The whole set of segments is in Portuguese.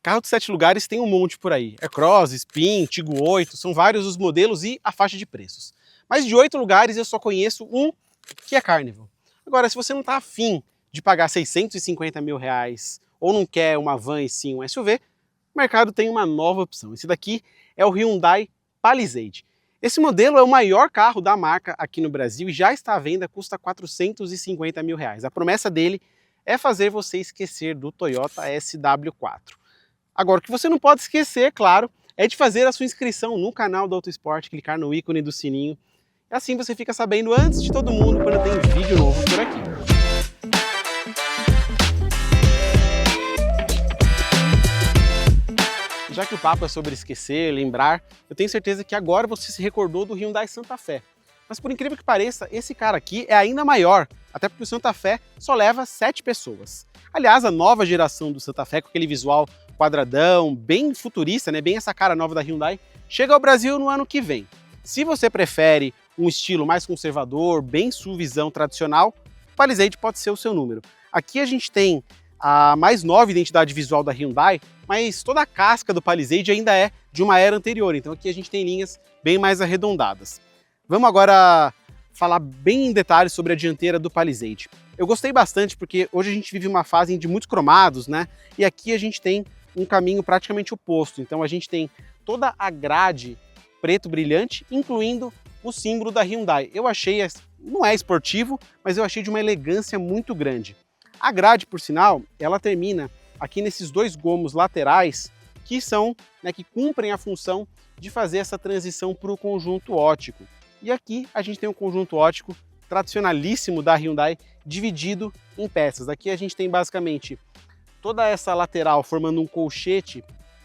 Carro de 7 lugares tem um monte por aí. É Cross, Spin, Tigo 8, são vários os modelos e a faixa de preços. Mas de 8 lugares eu só conheço um, que é Carnival. Agora, se você não está afim de pagar 650 mil reais ou não quer uma van e sim um SUV, o mercado tem uma nova opção. Esse daqui é o Hyundai Palisade. Esse modelo é o maior carro da marca aqui no Brasil e já está à venda, custa 450 mil reais. A promessa dele é fazer você esquecer do Toyota SW4. Agora, o que você não pode esquecer, claro, é de fazer a sua inscrição no canal do Auto Esporte, clicar no ícone do sininho. E assim você fica sabendo antes de todo mundo quando tem vídeo novo por aqui. Já que o papo é sobre esquecer, lembrar, eu tenho certeza que agora você se recordou do Hyundai Santa Fé. Mas por incrível que pareça, esse cara aqui é ainda maior, até porque o Santa Fé só leva 7 pessoas. Aliás, a nova geração do Santa Fé, com aquele visual quadradão, bem futurista, né, bem essa cara nova da Hyundai, chega ao Brasil no ano que vem. Se você prefere um estilo mais conservador, bem SUVzão tradicional, o Palisade pode ser o seu número. Aqui a gente tem a mais nova identidade visual da Hyundai, mas toda a casca do Palisade ainda é de uma era anterior, então aqui a gente tem linhas bem mais arredondadas. Vamos agora falar bem em detalhes sobre a dianteira do Palisade. Eu gostei bastante porque hoje a gente vive uma fase de muitos cromados, né? E aqui a gente tem um caminho praticamente oposto, então a gente tem toda a grade preto brilhante, incluindo o símbolo da Hyundai. Eu achei, não é esportivo, mas eu achei de uma elegância muito grande. A grade, por sinal, ela termina aqui nesses 2 gomos laterais que são, né, que cumprem a função de fazer essa transição para o conjunto óptico. E aqui a gente tem um conjunto óptico tradicionalíssimo da Hyundai dividido em peças. Aqui a gente tem basicamente toda essa lateral formando um colchete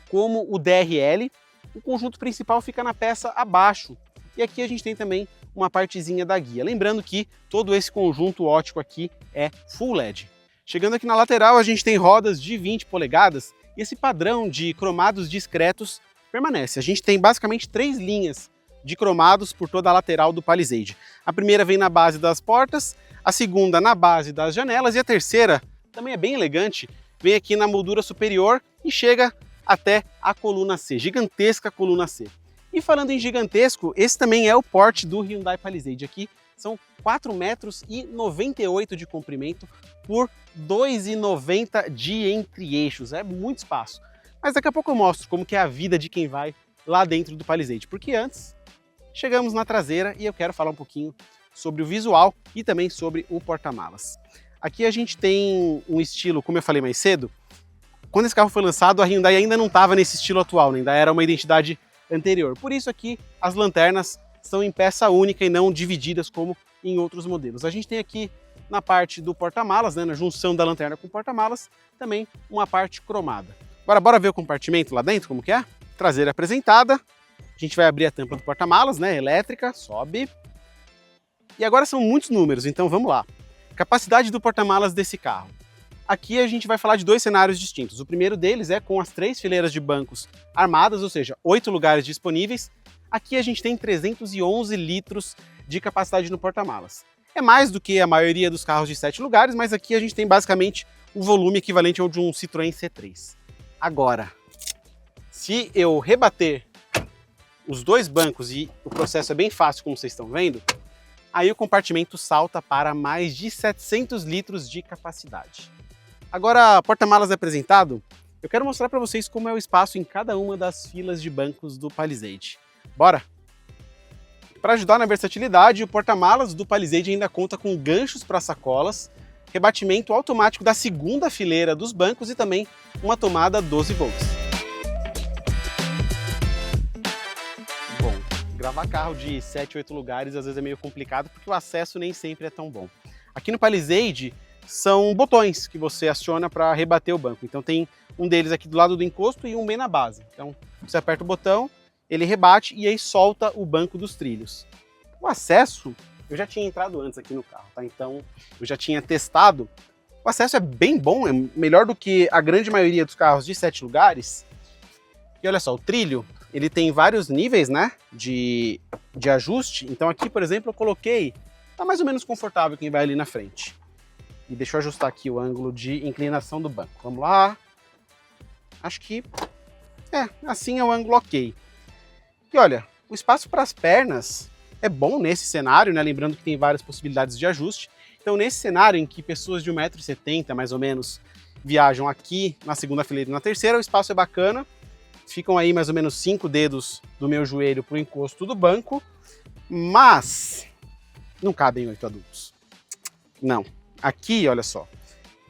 como o DRL. O conjunto principal fica na peça abaixo. E aqui a gente tem também uma partezinha da guia. Lembrando que todo esse conjunto óptico aqui é Full LED. Chegando aqui na lateral, a gente tem rodas de 20 polegadas e esse padrão de cromados discretos permanece. A gente tem basicamente 3 linhas de cromados por toda a lateral do Palisade. A primeira vem na base das portas, a segunda na base das janelas e a terceira, também é bem elegante, vem aqui na moldura superior e chega até a coluna C, gigantesca coluna C. E falando em gigantesco, esse também é o porte do Hyundai Palisade. Aqui são 4,98 metros de comprimento por 2,90 de entre-eixos. É muito espaço. Mas daqui a pouco eu mostro como que é a vida de quem vai lá dentro do Palisade. Porque antes, chegamos na traseira e eu quero falar um pouquinho sobre o visual e também sobre o porta-malas. Aqui a gente tem um estilo, como eu falei mais cedo, quando esse carro foi lançado, a Hyundai ainda não estava nesse estilo atual, né? Ainda era uma identidade anterior. Por isso aqui as lanternas são em peça única e não divididas como em outros modelos. A gente tem aqui na parte do porta-malas, né, na junção da lanterna com o porta-malas, também uma parte cromada. Agora bora ver o compartimento lá dentro, como que é? Traseira apresentada, a gente vai abrir a tampa do porta-malas, né, elétrica, sobe. E agora são muitos números, então vamos lá. Capacidade do porta-malas desse carro. Aqui a gente vai falar de 2 cenários distintos. O primeiro deles é com as 3 fileiras de bancos armadas, ou seja, 8 lugares disponíveis. Aqui a gente tem 311 litros de capacidade no porta-malas. É mais do que a maioria dos carros de 7 lugares, mas aqui a gente tem basicamente o volume equivalente ao de um Citroën C3. Agora, se eu rebater os 2 bancos, e o processo é bem fácil como vocês estão vendo, aí o compartimento salta para mais de 700 litros de capacidade. Agora, porta-malas apresentado, eu quero mostrar para vocês como é o espaço em cada uma das filas de bancos do Palisade. Bora? Para ajudar na versatilidade, o porta-malas do Palisade ainda conta com ganchos para sacolas, rebatimento automático da segunda fileira dos bancos e também uma tomada 12 volts. Bom, gravar carro de 7, 8 lugares às vezes é meio complicado porque o acesso nem sempre é tão bom. Aqui no Palisade são botões que você aciona para rebater o banco. Então tem um deles aqui do lado do encosto e um bem na base. Então você aperta o botão, ele rebate e aí solta o banco dos trilhos. O acesso, eu já tinha entrado antes aqui no carro, tá? Então eu já tinha testado. O acesso é bem bom, é melhor do que a grande maioria dos carros de 7 lugares. E olha só, o trilho, ele tem vários níveis, né, de ajuste. Então aqui, por exemplo, eu coloquei, tá mais ou menos confortável quem vai ali na frente. E deixa eu ajustar aqui o ângulo de inclinação do banco. Vamos lá. Acho que assim é o ângulo ok. E olha, o espaço para as pernas é bom nesse cenário, né? Lembrando que tem várias possibilidades de ajuste. Então, nesse cenário em que pessoas de 1,70 m mais ou menos viajam aqui na segunda fileira e na terceira, o espaço é bacana. Ficam aí mais ou menos 5 dedos do meu joelho para o encosto do banco, mas não cabem 8 adultos. Não. Aqui, olha só,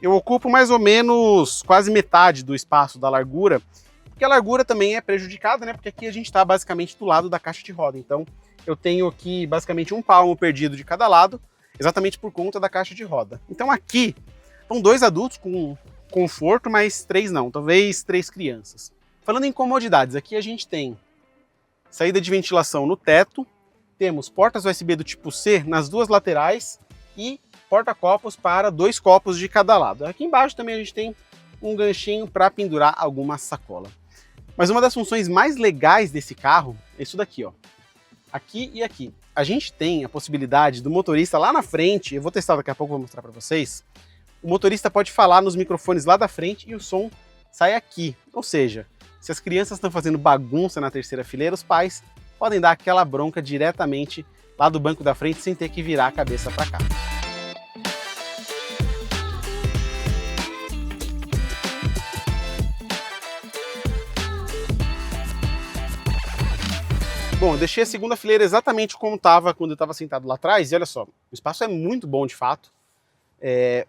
eu ocupo mais ou menos quase metade do espaço da largura, porque a largura também é prejudicada, né? Porque aqui a gente está basicamente do lado da caixa de roda. Então, eu tenho aqui basicamente 1 palmo perdido de cada lado, exatamente por conta da caixa de roda. Então aqui estão 2 adultos com conforto, mas 3 não, talvez 3 crianças. Falando em comodidades, aqui a gente tem saída de ventilação no teto, temos portas USB do tipo C nas 2 laterais e porta-copos para 2 copos de cada lado. Aqui embaixo também a gente tem um ganchinho para pendurar alguma sacola. Mas uma das funções mais legais desse carro é isso daqui, ó. Aqui e aqui. A gente tem a possibilidade do motorista lá na frente, eu vou testar daqui a pouco, vou mostrar para vocês. O motorista pode falar nos microfones lá da frente e o som sai aqui. Ou seja, se as crianças estão fazendo bagunça na terceira fileira, os pais podem dar aquela bronca diretamente lá do banco da frente sem ter que virar a cabeça para cá. Bom, eu deixei a segunda fileira exatamente como estava quando eu estava sentado lá atrás, e olha só, o espaço é muito bom de fato.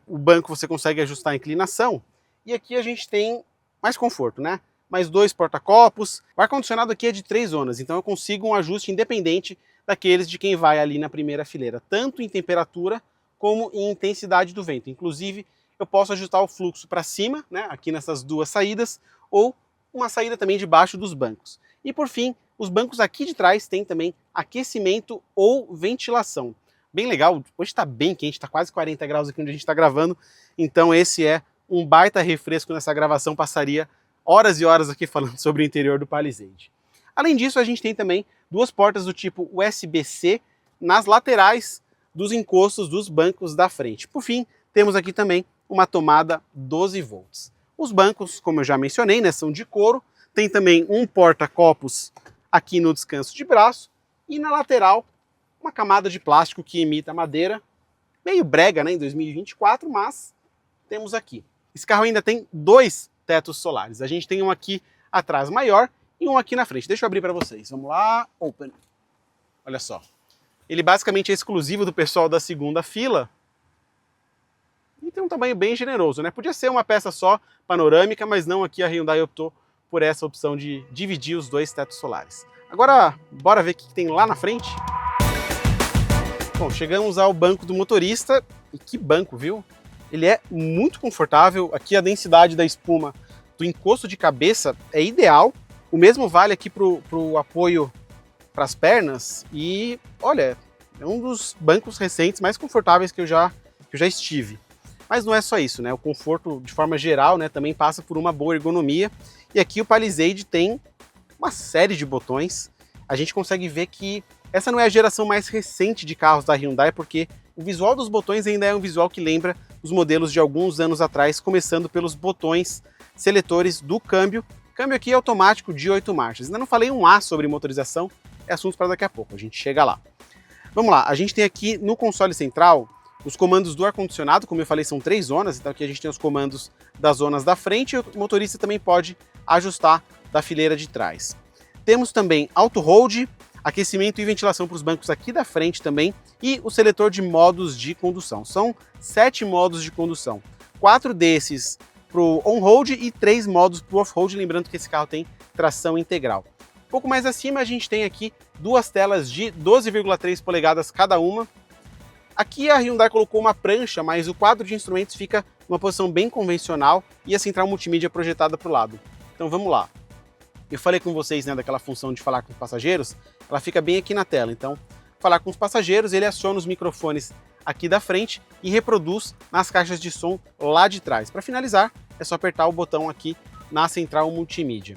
O banco você consegue ajustar a inclinação, e aqui a gente tem mais conforto, né? Mais 2 porta-copos. O ar-condicionado aqui é de 3 zonas, então eu consigo um ajuste independente daqueles de quem vai ali na primeira fileira, tanto em temperatura como em intensidade do vento. Inclusive, eu posso ajustar o fluxo para cima, né? Aqui nessas 2 saídas, ou uma saída também debaixo dos bancos. E por fim, os bancos aqui de trás têm também aquecimento ou ventilação. Bem legal, hoje está bem quente, está quase 40 graus aqui onde a gente está gravando, então esse é um baita refresco nessa gravação, passaria horas e horas aqui falando sobre o interior do Palisade. Além disso, a gente tem também 2 portas do tipo USB-C nas laterais dos encostos dos bancos da frente. Por fim, temos aqui também uma tomada 12 volts. Os bancos, como eu já mencionei, né, são de couro, tem também um porta-copos aqui no descanso de braço e na lateral uma camada de plástico que imita madeira, meio brega, né, em 2024, mas temos aqui. Esse carro ainda tem 2 tetos solares. A gente tem um aqui atrás maior e um aqui na frente. Deixa eu abrir para vocês. Vamos lá, open. Olha só. Ele basicamente é exclusivo do pessoal da segunda fila e tem um tamanho bem generoso, né? Podia ser uma peça só panorâmica, mas não, aqui a Hyundai optou por essa opção de dividir os 2 tetos solares. Agora, bora ver o que tem lá na frente? Bom, chegamos ao banco do motorista, e que banco, viu? Ele é muito confortável, aqui a densidade da espuma do encosto de cabeça é ideal, o mesmo vale aqui para o apoio para as pernas, e olha, é um dos bancos recentes mais confortáveis que eu já estive. Mas não é só isso, né? O conforto, de forma geral, né, também passa por uma boa ergonomia. E aqui o Palisade tem uma série de botões. A gente consegue ver que essa não é a geração mais recente de carros da Hyundai, porque o visual dos botões ainda é um visual que lembra os modelos de alguns anos atrás, começando pelos botões seletores do câmbio. Câmbio aqui é automático de 8 marchas. Ainda não falei um A sobre motorização, é assunto para daqui a pouco, a gente chega lá. Vamos lá, a gente tem aqui no console central os comandos do ar-condicionado, como eu falei, são 3 zonas, então aqui a gente tem os comandos das zonas da frente e o motorista também pode ajustar da fileira de trás. Temos também auto hold, aquecimento e ventilação para os bancos aqui da frente também e o seletor de modos de condução. São 7 modos de condução, 4 desses para o on-road e 3 modos para o off-road, lembrando que esse carro tem tração integral. Um pouco mais acima a gente tem aqui 2 telas de 12,3 polegadas cada uma. Aqui a Hyundai colocou uma prancha, mas o quadro de instrumentos fica numa posição bem convencional e a central multimídia projetada para o lado. Então vamos lá. Eu falei com vocês, né, daquela função de falar com os passageiros, ela fica bem aqui na tela. Então, falar com os passageiros, ele aciona os microfones aqui da frente e reproduz nas caixas de som lá de trás. Para finalizar, é só apertar o botão aqui na central multimídia.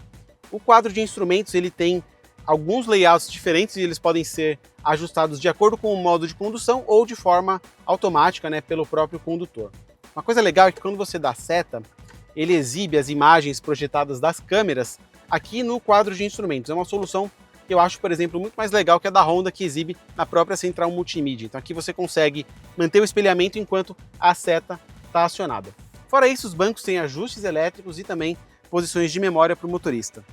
O quadro de instrumentos ele tem alguns layouts diferentes e eles podem ser ajustados de acordo com o modo de condução ou de forma automática, né, pelo próprio condutor. Uma coisa legal é que quando você dá seta, ele exibe as imagens projetadas das câmeras aqui no quadro de instrumentos. É uma solução que eu acho, por exemplo, muito mais legal que a da Honda, que exibe na própria central multimídia. Então aqui você consegue manter o espelhamento enquanto a seta está acionada. Fora isso, os bancos têm ajustes elétricos e também posições de memória para o motorista.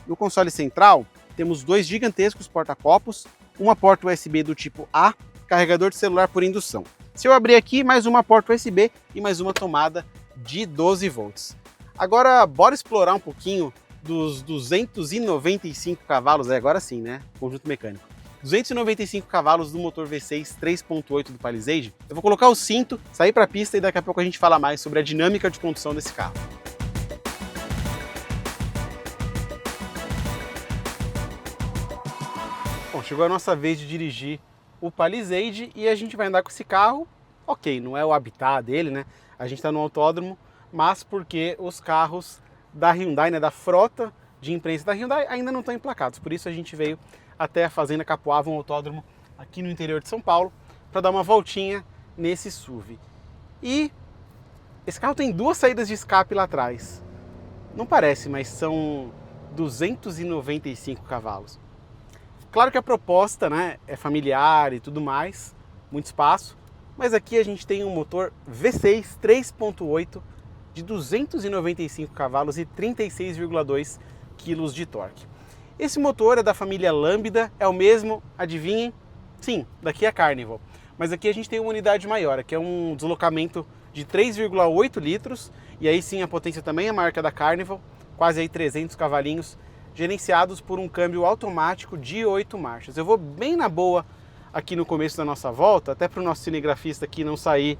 No console central, temos dois gigantescos porta-copos, uma porta USB do tipo A, carregador de celular por indução. Se eu abrir aqui, mais uma porta USB e mais uma tomada de 12 volts. Agora, bora explorar um pouquinho dos 295 cavalos, agora sim, né? Conjunto mecânico. 295 cavalos do motor V6 3.8 do Palisade. Eu vou colocar o cinto, sair para a pista e daqui a pouco a gente fala mais sobre a dinâmica de condução desse carro. Bom, chegou a nossa vez de dirigir o Palisade e a gente vai andar com esse carro. Ok, não é o habitat dele, né? A gente está no autódromo, mas porque os carros da Hyundai, né, da frota de imprensa da Hyundai, ainda não estão emplacados. Por isso a gente veio até a Fazenda Capoava, um autódromo aqui no interior de São Paulo, para dar uma voltinha nesse SUV. E esse carro tem duas saídas de escape lá atrás. Não parece, mas são 295 cavalos. Claro que a proposta, né, é familiar e tudo mais, muito espaço, mas aqui a gente tem um motor V6 3.8 de 295 cavalos e 36,2 kg de torque. Esse motor é da família Lambda, é o mesmo, adivinhem? Sim, daqui é a Carnival. Mas aqui a gente tem uma unidade maior, aqui é um deslocamento de 3,8 litros, e aí sim a potência também é a marca da Carnival, quase aí 300 cavalinhos, gerenciados por um câmbio automático de 8 marchas. Eu vou bem na boa aqui no começo da nossa volta, até para o nosso cinegrafista aqui não sair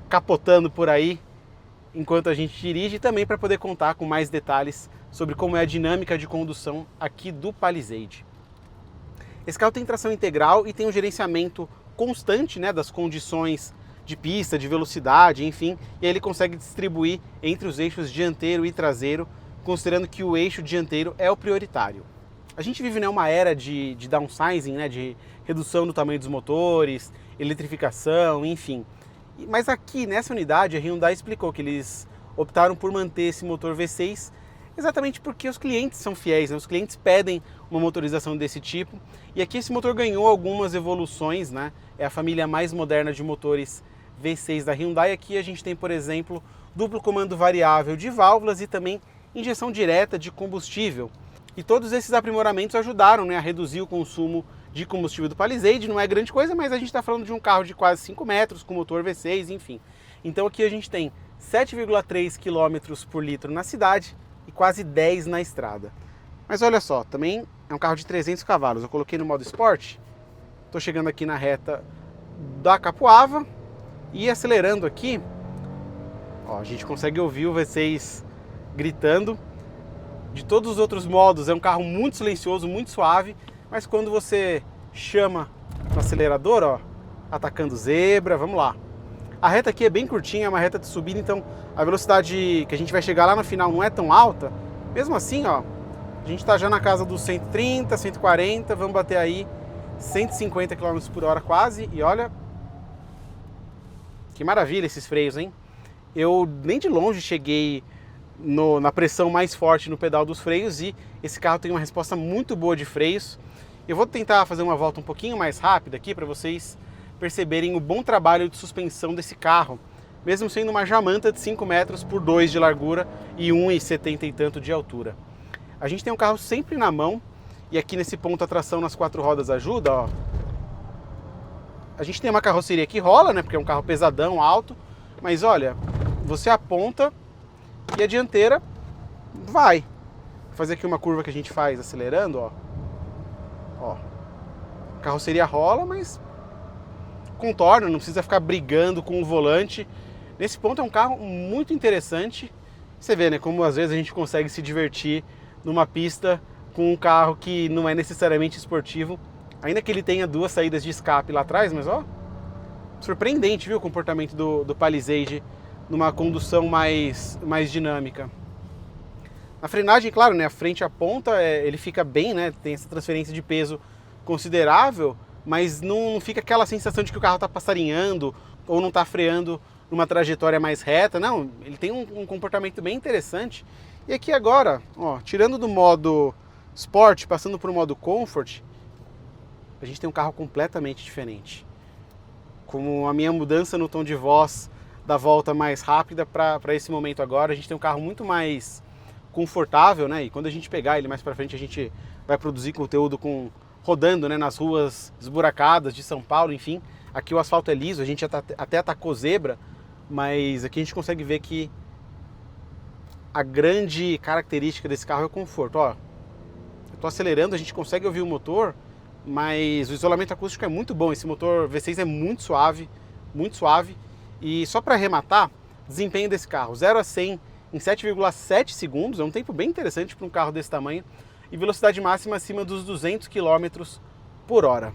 capotando por aí enquanto a gente dirige, e também para poder contar com mais detalhes sobre como é a dinâmica de condução aqui do Palisade. Esse carro tem tração integral e tem um gerenciamento constante, né, das condições de pista, de velocidade, enfim, e aí ele consegue distribuir entre os eixos dianteiro e traseiro, considerando que o eixo dianteiro é o prioritário. A gente vive, né, uma era de downsizing, né, de redução do tamanho dos motores, eletrificação, enfim. Mas aqui nessa unidade a Hyundai explicou que eles optaram por manter esse motor V6 exatamente porque os clientes são fiéis, né? Os clientes pedem uma motorização desse tipo, e aqui esse motor ganhou algumas evoluções, né? É a família mais moderna de motores V6 da Hyundai. Aqui a gente tem, por exemplo, duplo comando variável de válvulas e também injeção direta de combustível. E todos esses aprimoramentos ajudaram, né, a reduzir o consumo de combustível do Palisade. Não é grande coisa, mas a gente está falando de um carro de quase 5 metros, com motor V6, enfim. Então aqui a gente tem 7,3 km por litro na cidade e quase 10 na estrada. Mas olha só, também é um carro de 300 cavalos. Eu coloquei no modo Sport, estou chegando aqui na reta da Capoava e acelerando aqui, ó, a gente consegue ouvir o V6 gritando. De todos os outros modos, é um carro muito silencioso, muito suave, mas quando você chama no acelerador, ó, atacando zebra, vamos lá. A reta aqui é bem curtinha, é uma reta de subida, então a velocidade que a gente vai chegar lá no final não é tão alta. Mesmo assim, ó, a gente está já na casa dos 130, 140, vamos bater aí 150 km por hora quase, e olha, que maravilha esses freios, hein? Eu nem de longe cheguei na pressão mais forte no pedal dos freios, e esse carro tem uma resposta muito boa de freios. Eu vou tentar fazer uma volta um pouquinho mais rápida aqui para vocês perceberem o bom trabalho de suspensão desse carro, mesmo sendo uma jamanta de 5 metros por 2 de largura e 1,70 e tanto de altura. A gente tem um carro sempre na mão, e aqui nesse ponto a tração nas 4 rodas ajuda, ó. A gente tem uma carroceria que rola, né, porque é um carro pesadão, alto, mas olha, você aponta e a dianteira vai. Vou fazer aqui uma curva que a gente faz acelerando, ó. Ó. A carroceria rola, mas contorna, não precisa ficar brigando com o volante. Nesse ponto é um carro muito interessante. Você vê, né, como às vezes a gente consegue se divertir numa pista com um carro que não é necessariamente esportivo, ainda que ele tenha duas saídas de escape lá atrás, mas ó, surpreendente, viu, o comportamento do Palisade numa condução mais dinâmica. Na frenagem, claro, né, a frente e a ponta, ele fica bem, né, tem essa transferência de peso considerável, mas não fica aquela sensação de que o carro está passarinhando ou não está freando numa trajetória mais reta, não, ele tem um comportamento bem interessante. E aqui agora, ó, tirando do modo Sport, passando para o modo Comfort, a gente tem um carro completamente diferente. Com a minha mudança no tom de voz da volta mais rápida para esse momento agora, a gente tem um carro muito mais confortável, né? E quando a gente pegar ele mais para frente, a gente vai produzir conteúdo rodando, né, nas ruas esburacadas de São Paulo, enfim. Aqui o asfalto é liso, a gente até atacou zebra, mas aqui a gente consegue ver que a grande característica desse carro é o conforto. Ó, eu tô acelerando, a gente consegue ouvir o motor, mas o isolamento acústico é muito bom. Esse motor V6 é muito suave, muito suave. E só para arrematar, desempenho desse carro, 0 a 100 em 7,7 segundos, é um tempo bem interessante para um carro desse tamanho, e velocidade máxima acima dos 200 km por hora.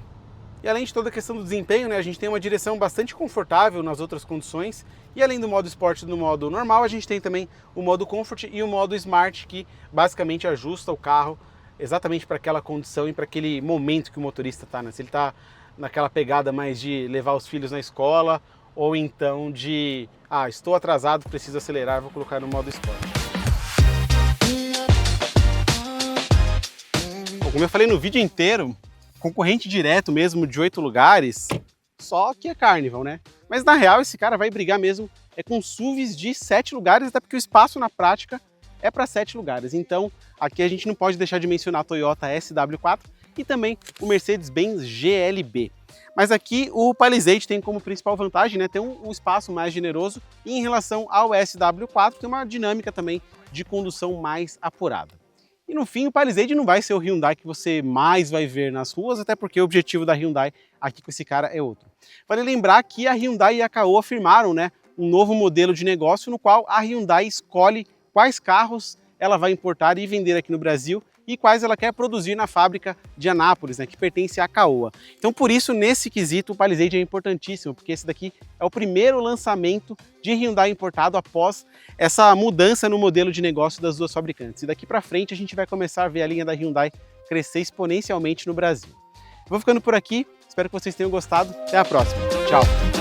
E além de toda a questão do desempenho, né, a gente tem uma direção bastante confortável nas outras condições, e além do modo Sport e do modo normal, a gente tem também o modo Comfort e o modo Smart, que basicamente ajusta o carro exatamente para aquela condição e para aquele momento que o motorista está, né? Se ele está naquela pegada mais de levar os filhos na escola, ou então de, estou atrasado, preciso acelerar, vou colocar no modo Sport. Bom, como eu falei no vídeo inteiro, concorrente direto mesmo de 8 lugares, só que é Carnival, né? Mas na real esse cara vai brigar mesmo com SUVs de 7 lugares, até porque o espaço na prática é para 7 lugares. Então aqui a gente não pode deixar de mencionar a Toyota SW4 e também o Mercedes-Benz GLB. Mas aqui o Palisade tem como principal vantagem, né, ter um espaço mais generoso, e em relação ao SW4 tem uma dinâmica também de condução mais apurada. E no fim, o Palisade não vai ser o Hyundai que você mais vai ver nas ruas, até porque o objetivo da Hyundai aqui com esse cara é outro. Vale lembrar que a Hyundai e a Caoa firmaram, né, um novo modelo de negócio no qual a Hyundai escolhe quais carros ela vai importar e vender aqui no Brasil e quais ela quer produzir na fábrica de Anápolis, né, que pertence à Caoa. Então por isso, nesse quesito, o Palisade é importantíssimo, porque esse daqui é o primeiro lançamento de Hyundai importado após essa mudança no modelo de negócio das duas fabricantes. E daqui para frente a gente vai começar a ver a linha da Hyundai crescer exponencialmente no Brasil. Eu vou ficando por aqui, espero que vocês tenham gostado, até a próxima, tchau!